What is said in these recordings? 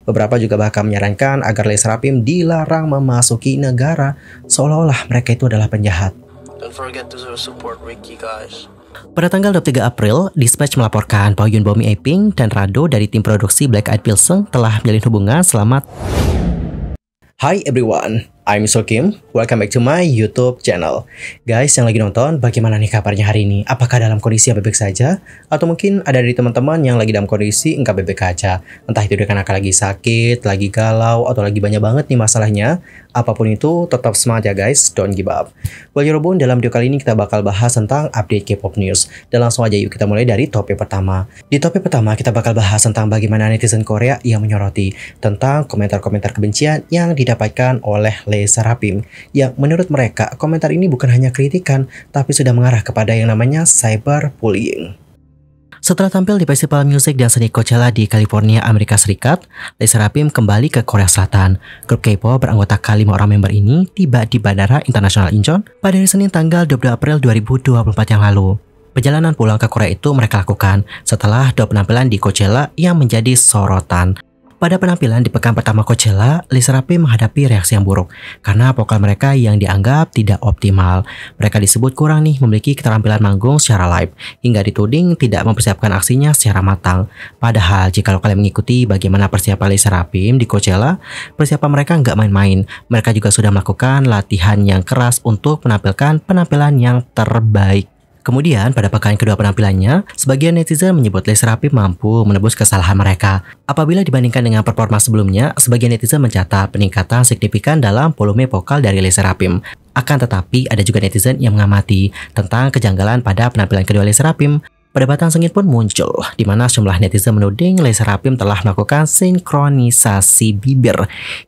Beberapa juga bahkan menyarankan agar Lesti Rapim dilarang memasuki negara, seolah-olah mereka itu adalah penjahat. Don't forget to support Ricky, guys. Pada tanggal 23 April, Dispatch melaporkan bahwa Yoon Bomi Aping dan Rado dari tim produksi Black Eyed Pills telah menjalin hubungan selama... Hi everyone, I'm So Kim. Welcome back to my YouTube channel. Guys yang lagi nonton, bagaimana nih kabarnya hari ini? Apakah dalam kondisi yang baik-baik saja? Atau mungkin ada dari teman-teman yang lagi dalam kondisi enggak baik-baik aja? Entah itu karena lagi sakit, lagi galau, atau lagi banyak banget nih masalahnya. Apapun itu, tetap semangat ya guys, don't give up. Well Yorobun, dalam video kali ini kita bakal bahas tentang update K-pop news. Dan langsung aja yuk kita mulai dari topik pertama. Di topik pertama kita bakal bahas tentang bagaimana netizen Korea yang menyoroti tentang komentar-komentar kebencian yang didapatkan oleh Lesti Rapim. Yang menurut mereka, komentar ini bukan hanya kritikan, tapi sudah mengarah kepada yang namanya cyberbullying. Setelah tampil di festival musik dan seni Coachella di California, Amerika Serikat, Lesti Rapim kembali ke Korea Selatan. Grup K-pop beranggotakan 5 orang member ini tiba di Bandara Internasional Incheon pada hari Senin tanggal 22 April 2024 yang lalu. Perjalanan pulang ke Korea itu mereka lakukan setelah 2 penampilan di Coachella yang menjadi sorotan. Pada penampilan di pekan pertama Coachella, Lesti Rapim menghadapi reaksi yang buruk karena vokal mereka yang dianggap tidak optimal. Mereka disebut kurang nih memiliki keterampilan manggung secara live, hingga dituding tidak mempersiapkan aksinya secara matang. Padahal jika kalian mengikuti bagaimana persiapan Lesti Rapim di Coachella, persiapan mereka nggak main-main. Mereka juga sudah melakukan latihan yang keras untuk menampilkan penampilan yang terbaik. Kemudian pada pekan kedua penampilannya, sebagian netizen menyebut Lesti Rapim mampu menebus kesalahan mereka. Apabila dibandingkan dengan performa sebelumnya, sebagian netizen mencatat peningkatan signifikan dalam volume vokal dari Lesti Rapim. Akan tetapi ada juga netizen yang mengamati tentang kejanggalan pada penampilan kedua Lesti Rapim. Perdebatan sengit pun muncul, di mana sejumlah netizen menuding Lesti Rapim telah melakukan sinkronisasi bibir.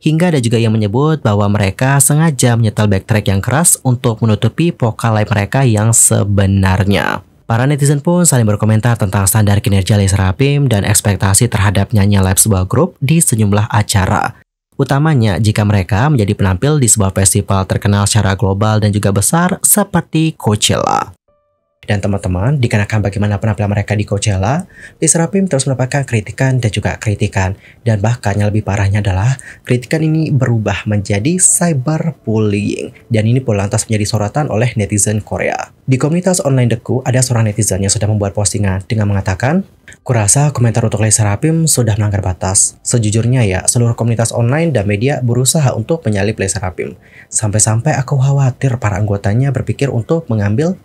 Hingga ada juga yang menyebut bahwa mereka sengaja menyetel backtrack yang keras untuk menutupi vokal live mereka yang sebenarnya. Para netizen pun saling berkomentar tentang standar kinerja Lesti Rapim dan ekspektasi terhadap nyanyi live sebuah grup di sejumlah acara. Utamanya jika mereka menjadi penampil di sebuah festival terkenal secara global dan juga besar seperti Coachella. Dan teman-teman, dikarenakan bagaimana penampilan mereka di Coachella, Lesti Rapim terus mendapatkan kritikan dan juga kritikan. Dan bahkan yang lebih parahnya adalah, kritikan ini berubah menjadi cyberbullying. Dan ini pun lantas menjadi sorotan oleh netizen Korea. Di komunitas online Deku, ada seorang netizen yang sudah membuat postingan dengan mengatakan, "Kurasa komentar untuk Lesti Rapim sudah melanggar batas. Sejujurnya ya, seluruh komunitas online dan media berusaha untuk menyalip Lesti Rapim. Sampai-sampai aku khawatir para anggotanya berpikir untuk mengambil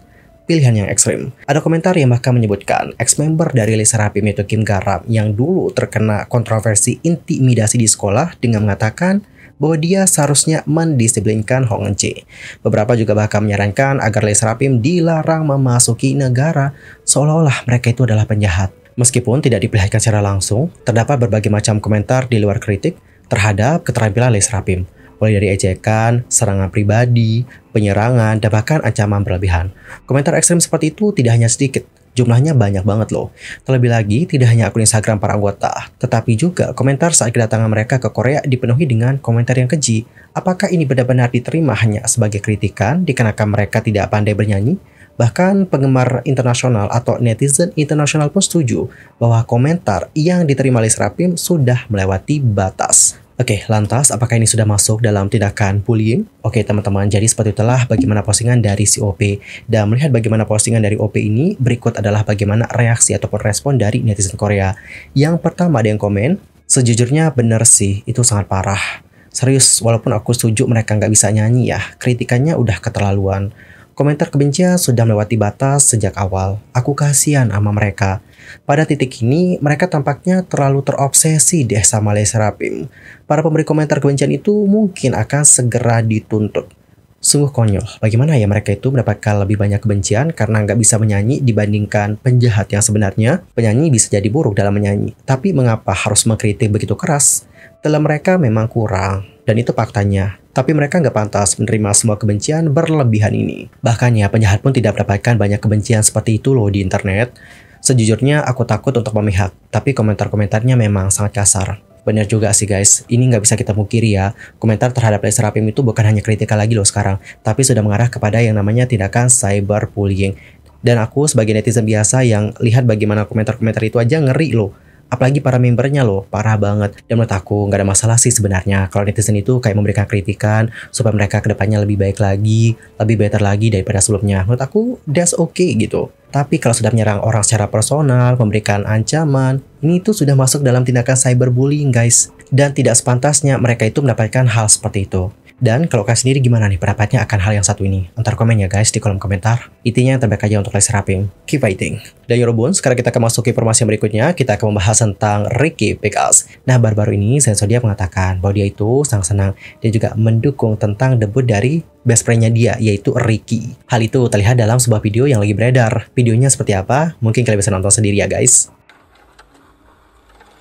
pilihan yang ekstrim." Ada komentar yang bahkan menyebutkan ex-member dari Lesti Rapim yaitu Kim Garam yang dulu terkena kontroversi intimidasi di sekolah dengan mengatakan bahwa dia seharusnya mendisiplinkan Hong Eun-chae. Beberapa juga bahkan menyarankan agar Lesti Rapim dilarang memasuki negara, seolah-olah mereka itu adalah penjahat. Meskipun tidak diperlihatkan secara langsung, terdapat berbagai macam komentar di luar kritik terhadap keterampilan Lesti Rapim. Mulai dari ejekan, serangan pribadi, penyerangan, dan bahkan ancaman berlebihan. Komentar ekstrem seperti itu tidak hanya sedikit, jumlahnya banyak banget loh. Terlebih lagi, tidak hanya akun Instagram para anggota, tetapi juga komentar saat kedatangan mereka ke Korea dipenuhi dengan komentar yang keji. Apakah ini benar-benar diterima hanya sebagai kritikan dikarenakan mereka tidak pandai bernyanyi? Bahkan penggemar internasional atau netizen internasional pun setuju bahwa komentar yang diterima Lesti Rapim sudah melewati batas. Oke, lantas apakah ini sudah masuk dalam tindakan bullying? Oke teman-teman, jadi seperti itulah bagaimana postingan dari si OP. Dan melihat bagaimana postingan dari OP ini, berikut adalah bagaimana reaksi ataupun respon dari netizen Korea. Yang pertama ada yang komen, "Sejujurnya bener sih, itu sangat parah. Serius, walaupun aku setuju mereka nggak bisa nyanyi ya, kritikannya udah keterlaluan. Komentar kebencian sudah melewati batas sejak awal. Aku kasihan sama mereka. Pada titik ini, mereka tampaknya terlalu terobsesi deh sama Lesti Rapim. Para pemberi komentar kebencian itu mungkin akan segera dituntut." Sungguh konyol, bagaimana ya mereka itu mendapatkan lebih banyak kebencian karena nggak bisa menyanyi dibandingkan penjahat yang sebenarnya. Penyanyi bisa jadi buruk dalam menyanyi, tapi mengapa harus mengkritik begitu keras? Dalam mereka memang kurang, dan itu faktanya. Tapi mereka nggak pantas menerima semua kebencian berlebihan ini. Bahkan ya, penjahat pun tidak mendapatkan banyak kebencian seperti itu loh di internet. Sejujurnya aku takut untuk memihak, tapi komentar-komentarnya memang sangat kasar. Benar juga sih guys, ini nggak bisa kita mungkiri ya. Komentar terhadap Lesti Rapim itu bukan hanya kritikal lagi loh sekarang, tapi sudah mengarah kepada yang namanya tindakan cyberbullying. Dan aku sebagai netizen biasa yang lihat bagaimana komentar-komentar itu aja ngeri loh. Apalagi para membernya loh, parah banget. Dan menurut aku nggak ada masalah sih sebenarnya kalau netizen itu kayak memberikan kritikan supaya mereka kedepannya lebih baik lagi, lebih better lagi daripada sebelumnya. Menurut aku that's okay gitu. Tapi kalau sudah menyerang orang secara personal, memberikan ancaman, ini tuh sudah masuk dalam tindakan cyberbullying guys. Dan tidak sepantasnya mereka itu mendapatkan hal seperti itu. Dan kalau kalian sendiri gimana nih pendapatnya akan hal yang satu ini? Antar komen ya guys di kolom komentar. Intinya yang terbaik aja untuk Laser Rapping. Keep fighting. Dan Yorobun, sekarang kita akan masuk ke informasi yang berikutnya. Kita akan membahas tentang Ricky Pickles. Nah, baru-baru ini Sensodia mengatakan bahwa dia itu sangat senang dan juga mendukung tentang debut dari best friend-nya dia, yaitu Ricky. Hal itu terlihat dalam sebuah video yang lagi beredar. Videonya seperti apa? Mungkin kalian bisa nonton sendiri ya guys.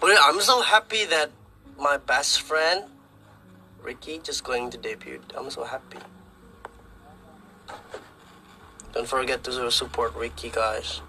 Well, I'm so happy that my best friend Ricky just going to debut. I'm so happy. Don't forget to support Ricky, guys.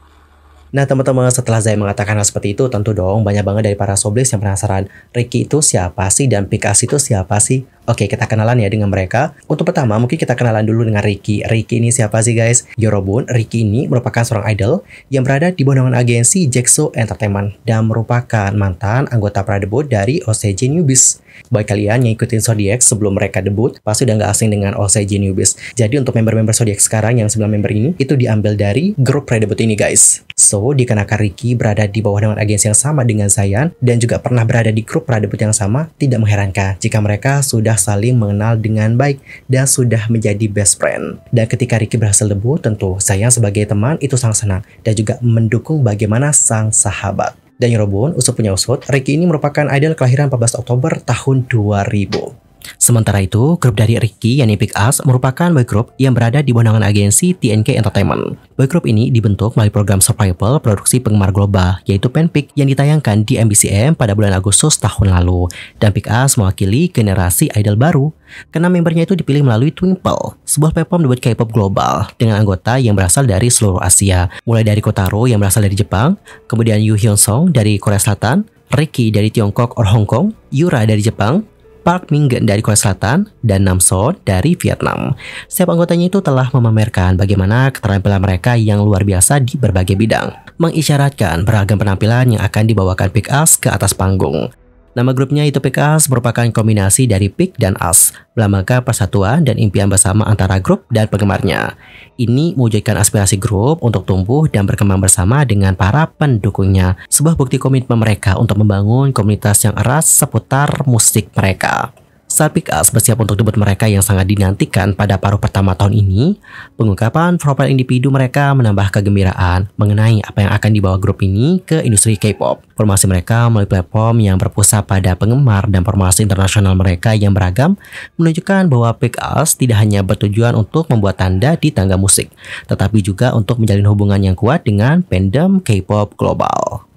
Nah teman-teman, setelah Zai mengatakan hal seperti itu, tentu dong banyak banget dari para Soblis yang penasaran Ricky itu siapa sih dan Pickles itu siapa sih? Oke, kita kenalan ya dengan mereka. Untuk pertama, mungkin kita kenalan dulu dengan Ricky. Ricky ini siapa sih guys? Yorobun, Ricky ini merupakan seorang idol yang berada di bawah naungan agensi Jexo Entertainment dan merupakan mantan anggota pradebut dari OCJ Newbies. Bagi kalian yang ikutin Zodiac sebelum mereka debut, pasti udah nggak asing dengan OCJ Newbies. Jadi untuk member-member Zodiac sekarang yang 9 member ini, itu diambil dari grup pradebut ini guys. So, dikarenakan Ricky berada di bawah naungan agensi yang sama dengan Zayan dan juga pernah berada di grup pradebut yang sama, tidak mengherankan jika mereka sudah saling mengenal dengan baik dan sudah menjadi best friend. Dan ketika Ricky berhasil debut, tentu Zayan sebagai teman itu sangat senang dan juga mendukung bagaimana sang sahabat. Dan Yorobun, usut punya usut, Ricky ini merupakan idol kelahiran 14 Oktober tahun 2000. Sementara itu, grup dari Ricky, yakni Pickles, merupakan boy group yang berada di bawah naungan agensi TNK Entertainment. Boy group ini dibentuk melalui program survival produksi penggemar global, yaitu Fanpic yang ditayangkan di MBCM pada bulan Agustus tahun lalu. Dan Pickles mewakili generasi idol baru, karena membernya itu dipilih melalui Twinkle, sebuah platform debut K-pop global dengan anggota yang berasal dari seluruh Asia, mulai dari Kotaro yang berasal dari Jepang, kemudian Yoo Hyun Sung dari Korea Selatan, Ricky dari Tiongkok or Hong Kong, Yura dari Jepang, Park Min-gen dari Korea Selatan, dan Namso dari Vietnam. Setiap anggotanya itu telah memamerkan bagaimana keterampilan mereka yang luar biasa di berbagai bidang, mengisyaratkan beragam penampilan yang akan dibawakan Pickles ke atas panggung. Nama grupnya itu Pickles merupakan kombinasi dari Pick dan Us, melambangkan persatuan dan impian bersama antara grup dan penggemarnya. Ini mewujudkan aspirasi grup untuk tumbuh dan berkembang bersama dengan para pendukungnya, sebuah bukti komitmen mereka untuk membangun komunitas yang erat seputar musik mereka. Saat Pickles bersiap untuk debut mereka yang sangat dinantikan pada paruh pertama tahun ini, pengungkapan profil individu mereka menambah kegembiraan mengenai apa yang akan dibawa grup ini ke industri K-pop. Formasi mereka melalui platform yang berpusat pada penggemar dan formasi internasional mereka yang beragam menunjukkan bahwa Pickles tidak hanya bertujuan untuk membuat tanda di tangga musik, tetapi juga untuk menjalin hubungan yang kuat dengan fandom K-pop global.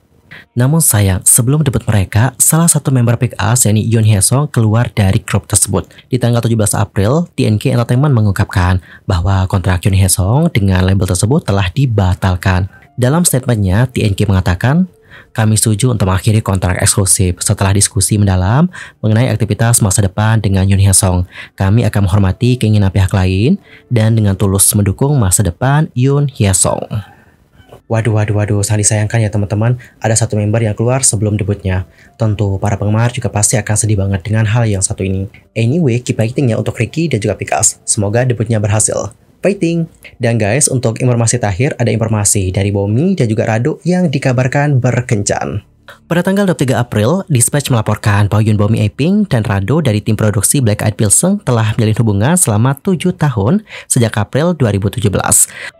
Namun sayang, sebelum debut mereka, salah satu member Pickles yakni Yoon Hye Sung keluar dari grup tersebut. Di tanggal 17 April, TNK Entertainment mengungkapkan bahwa kontrak Yoon Hye Sung dengan label tersebut telah dibatalkan. Dalam statementnya, TNK mengatakan, "Kami setuju untuk mengakhiri kontrak eksklusif setelah diskusi mendalam mengenai aktivitas masa depan dengan Yoon Hye Sung. Kami akan menghormati keinginan pihak lain dan dengan tulus mendukung masa depan Yoon Hye Sung." Waduh, sangat disayangkan ya teman-teman, ada satu member yang keluar sebelum debutnya. Tentu para penggemar juga pasti akan sedih banget dengan hal yang satu ini. Anyway, keep fighting ya untuk Ricky dan juga Pickles. Semoga debutnya berhasil. Fighting! Dan guys, untuk informasi terakhir, ada informasi dari Bomi dan juga Rado yang dikabarkan berkencan. Pada tanggal 23 April, Dispatch melaporkan bahwa Yoon Bomi Aping dan Rado dari tim produksi Black Eyed Peas telah menjalin hubungan selama 7 tahun sejak April 2017.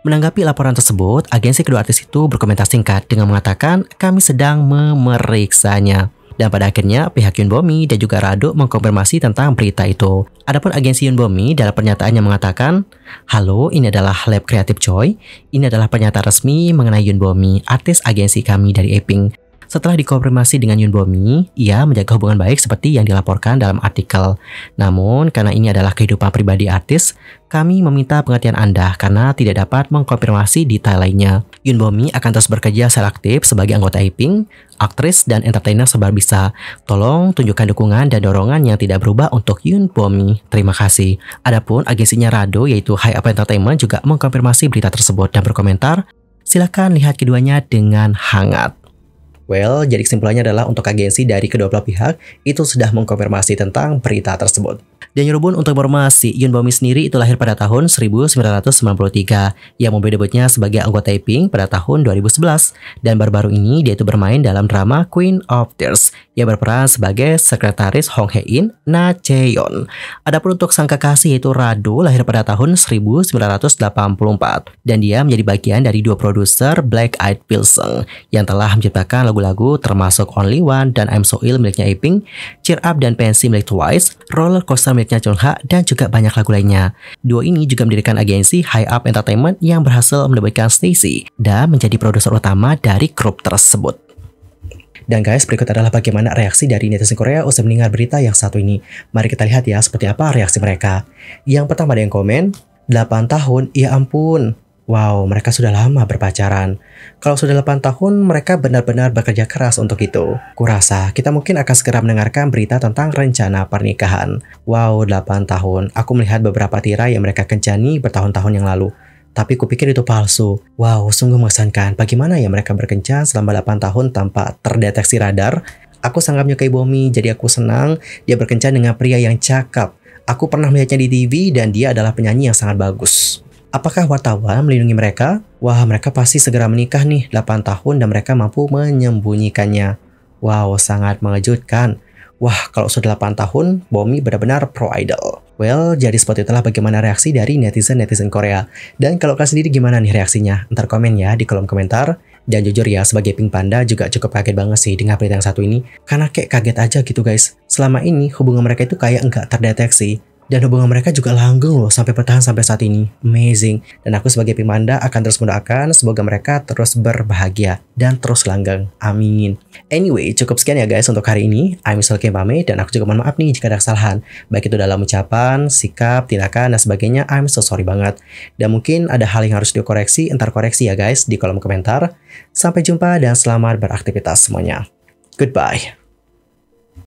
Menanggapi laporan tersebut, agensi kedua artis itu berkomentar singkat dengan mengatakan, "Kami sedang memeriksanya." Dan pada akhirnya, pihak Yoon Bomi dan juga Rado mengkonfirmasi tentang berita itu. Adapun agensi Yoon Bomi dalam pernyataannya mengatakan, "Halo, ini adalah Lab Creative Joy. Ini adalah pernyataan resmi mengenai Yoon Bomi, artis agensi kami dari Aping. Setelah dikonfirmasi dengan Yoon Bomi, ia menjaga hubungan baik seperti yang dilaporkan dalam artikel. Namun, karena ini adalah kehidupan pribadi artis, kami meminta pengertian Anda karena tidak dapat mengkonfirmasi detail lainnya. Yoon Bomi akan terus bekerja secara aktif sebagai anggota Aping, aktris dan entertainer sebar bisa. Tolong tunjukkan dukungan dan dorongan yang tidak berubah untuk Yoon Bomi. Terima kasih." Adapun agensinya Rado yaitu High Up Entertainment juga mengkonfirmasi berita tersebut dan berkomentar, "Silakan lihat keduanya dengan hangat." Well, jadi kesimpulannya adalah untuk agensi dari kedua belah pihak itu sudah mengkonfirmasi tentang berita tersebut. Dan Yorobun untuk informasi, Yoon Bomi sendiri itu lahir pada tahun 1993 yang memulai debutnya sebagai anggota Apink pada tahun 2011. Dan baru-baru ini dia itu bermain dalam drama Queen of Tears yang berperan sebagai sekretaris Hong Hae-in, Na Chae-yeon. Adapun untuk sang kekasih yaitu Rado lahir pada tahun 1984 dan dia menjadi bagian dari dua produser Black Eyed Pilsen yang telah menciptakan lagu-lagu termasuk Only One dan I'm So Ill miliknya Apink, Cheer Up dan Fancy milik Twice, Roller Coaster miliknya Chungha, dan juga banyak lagu lainnya. Duo ini juga mendirikan agensi High Up Entertainment yang berhasil mendapatkan Stacy dan menjadi produser utama dari grup tersebut. Dan guys, berikut adalah bagaimana reaksi dari netizen Korea usai mendengar berita yang satu ini. Mari kita lihat ya seperti apa reaksi mereka. Yang pertama ada yang komen, 8 tahun, ya ampun. Wow, mereka sudah lama berpacaran. Kalau sudah 8 tahun, mereka benar-benar bekerja keras untuk itu. Kurasa, kita mungkin akan segera mendengarkan berita tentang rencana pernikahan. Wow, 8 tahun. Aku melihat beberapa tirai yang mereka kencani bertahun-tahun yang lalu. Tapi kupikir itu palsu. Wow, sungguh mengesankan. Bagaimana ya mereka berkencan selama 8 tahun tanpa terdeteksi radar? Aku sangat menyukai Bomi, jadi aku senang dia berkencan dengan pria yang cakep. Aku pernah melihatnya di TV dan dia adalah penyanyi yang sangat bagus. Apakah wartawan melindungi mereka? Wah, mereka pasti segera menikah nih 8 tahun dan mereka mampu menyembunyikannya. Wow, sangat mengejutkan. Wah, kalau sudah 8 tahun, Bomi benar-benar pro idol. Well, jadi seperti itulah bagaimana reaksi dari netizen-netizen Korea. Dan kalau kalian sendiri gimana nih reaksinya? Ntar komen ya di kolom komentar. Dan jujur ya, sebagai Pink Panda juga cukup kaget banget sih dengan berita yang satu ini. Karena kayak kaget aja gitu guys. Selama ini hubungan mereka itu kayak enggak terdeteksi. Dan hubungan mereka juga langgeng loh sampai bertahan sampai saat ini. Amazing. Dan aku sebagai Pink Panda akan terus mendoakan semoga mereka terus berbahagia dan terus langgeng. Amin. Anyway, cukup sekian ya guys untuk hari ini. I'm Mr. Kim pamit dan aku juga mohon maaf nih jika ada kesalahan. Baik itu dalam ucapan, sikap, tindakan, dan sebagainya. I'm so sorry banget. Dan mungkin ada hal yang harus dikoreksi, entar koreksi ya guys di kolom komentar. Sampai jumpa dan selamat beraktivitas semuanya. Goodbye.